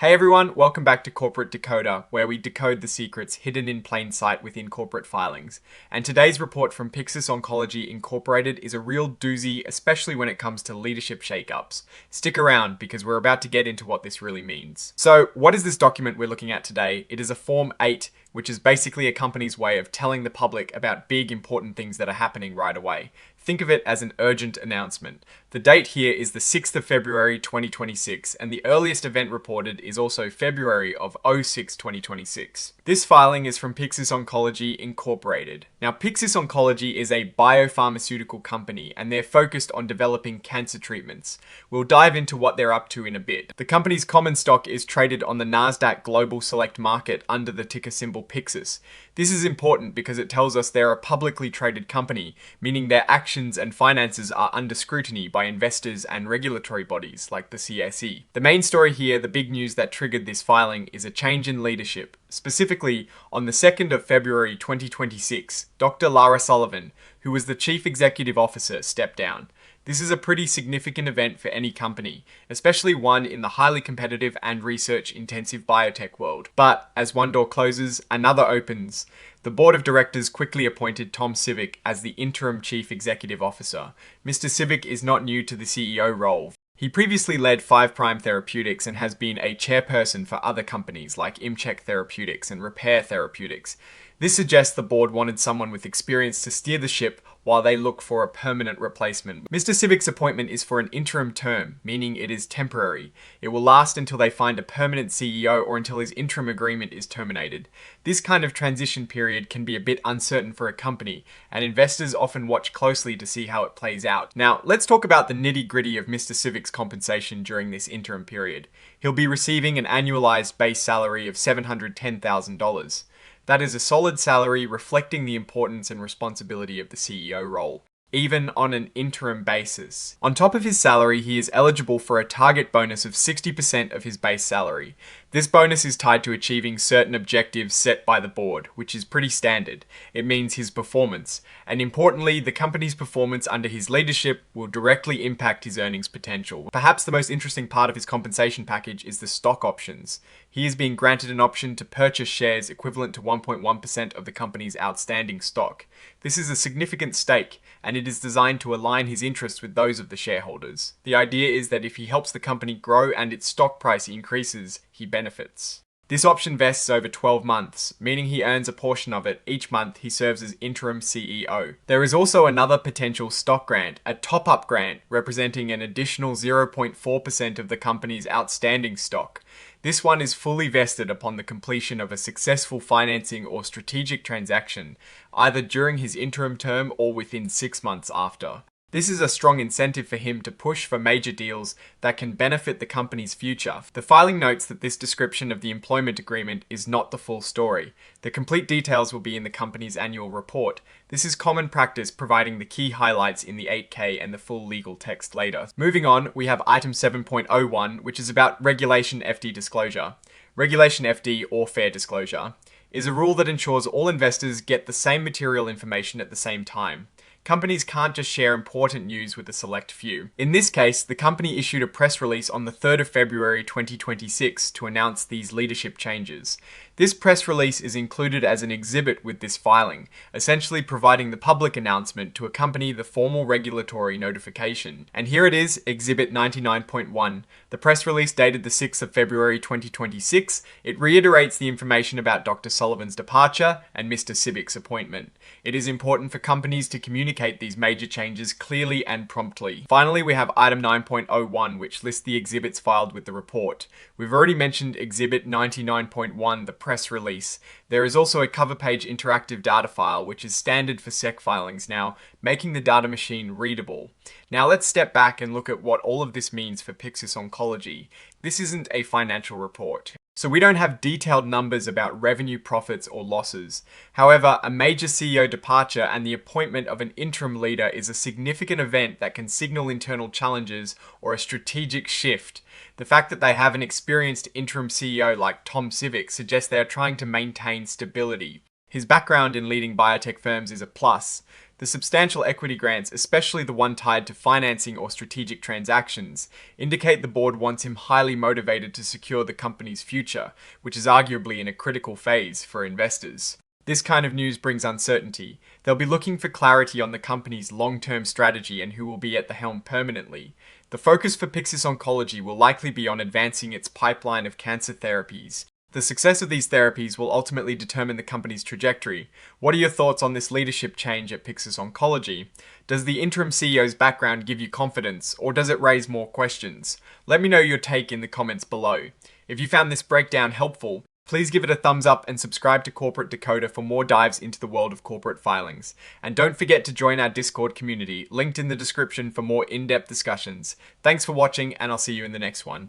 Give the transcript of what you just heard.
Hey everyone, welcome back to Corporate Decoder, where we decode the secrets hidden in plain sight within corporate filings. And today's report from Pyxis Oncology Incorporated is a real doozy, especially when it comes to leadership shakeups. Stick around because we're about to get into what this really means. So, what is this document we're looking at today? It is a Form 8, which is basically a company's way of telling the public about big important things that are happening right away. Think of it as an urgent announcement. The date here is the 6th of February 2026, and the earliest event reported is also February of 2026. This filing is from Pyxis Oncology Incorporated. Now, Pyxis Oncology is a biopharmaceutical company, and they're focused on developing cancer treatments. We'll dive into what they're up to in a bit. The company's common stock is traded on the Nasdaq Global Select Market under the ticker symbol Pyxis. This is important because it tells us they're a publicly traded company, meaning their actions and finances are under scrutiny by investors and regulatory bodies like the CSE. The main story here, the big news that triggered this filing, is a change in leadership. Specifically, on the 2nd of February 2026, Dr. Lara Sullivan, who was the Chief Executive Officer, stepped down. This is a pretty significant event for any company, especially one in the highly competitive and research-intensive biotech world. But as one door closes, another opens. The board of directors quickly appointed Tom Civic as the interim chief executive officer. Mr. Civic is not new to the CEO role. He previously led 5 Prime Therapeutics and has been a chairperson for other companies like Imcheck Therapeutics and Repair Therapeutics. This suggests the board wanted someone with experience to steer the ship while they look for a permanent replacement. Mr. Civic's appointment is for an interim term, meaning it is temporary. It will last until they find a permanent CEO or until his interim agreement is terminated. This kind of transition period can be a bit uncertain for a company, and investors often watch closely to see how it plays out. Now, let's talk about the nitty-gritty of Mr. Civic's compensation during this interim period. He'll be receiving an annualized base salary of $710,000. That is a solid salary reflecting the importance and responsibility of the CEO role, even on an interim basis. On top of his salary, he is eligible for a target bonus of 60% of his base salary. This bonus is tied to achieving certain objectives set by the board, which is pretty standard. It means his performance, and importantly, the company's performance under his leadership will directly impact his earnings potential. Perhaps the most interesting part of his compensation package is the stock options. He is being granted an option to purchase shares equivalent to 1.1% of the company's outstanding stock. This is a significant stake, and it is designed to align his interests with those of the shareholders. The idea is that if he helps the company grow and its stock price increases, he benefits. This option vests over 12 months, meaning he earns a portion of it each month he serves as interim CEO. There is also another potential stock grant, a top-up grant, representing an additional 0.4% of the company's outstanding stock. This one is fully vested upon the completion of a successful financing or strategic transaction, either during his interim term or within 6 months after. This is a strong incentive for him to push for major deals that can benefit the company's future. The filing notes that this description of the employment agreement is not the full story. The complete details will be in the company's annual report. This is common practice, providing the key highlights in the 8K and the full legal text later. Moving on, we have item 7.01, which is about Regulation FD disclosure. Regulation FD, or fair disclosure, is a rule that ensures all investors get the same material information at the same time. Companies can't just share important news with a select few. In this case, the company issued a press release on the 3rd of February 2026 to announce these leadership changes. This press release is included as an exhibit with this filing, essentially providing the public announcement to accompany the formal regulatory notification. And here it is, Exhibit 99.1. The press release dated the 6th of February 2026. It reiterates the information about Dr. Sullivan's departure and Mr. Civic's appointment. It is important for companies to communicate these major changes clearly and promptly. Finally, we have item 9.01, which lists the exhibits filed with the report. We've already mentioned Exhibit 99.1, the press release. There is also a cover page interactive data file, which is standard for SEC filings now, making the data machine readable. Now let's step back and look at what all of this means for Pyxis Oncology. This isn't a financial report, so we don't have detailed numbers about revenue, profits, or losses. However, a major CEO departure and the appointment of an interim leader is a significant event that can signal internal challenges or a strategic shift. The fact that they have an experienced interim CEO like Tom Civic suggests they are trying to maintain stability. His background in leading biotech firms is a plus. The substantial equity grants, especially the one tied to financing or strategic transactions, indicate the board wants him highly motivated to secure the company's future, which is arguably in a critical phase for investors. This kind of news brings uncertainty. They'll be looking for clarity on the company's long-term strategy and who will be at the helm permanently. The focus for Pyxis Oncology will likely be on advancing its pipeline of cancer therapies. The success of these therapies will ultimately determine the company's trajectory. What are your thoughts on this leadership change at Pyxis Oncology? Does the interim CEO's background give you confidence, or does it raise more questions? Let me know your take in the comments below. If you found this breakdown helpful, please give it a thumbs up and subscribe to Corporate Decoder for more dives into the world of corporate filings. And don't forget to join our Discord community, linked in the description for more in-depth discussions. Thanks for watching, and I'll see you in the next one.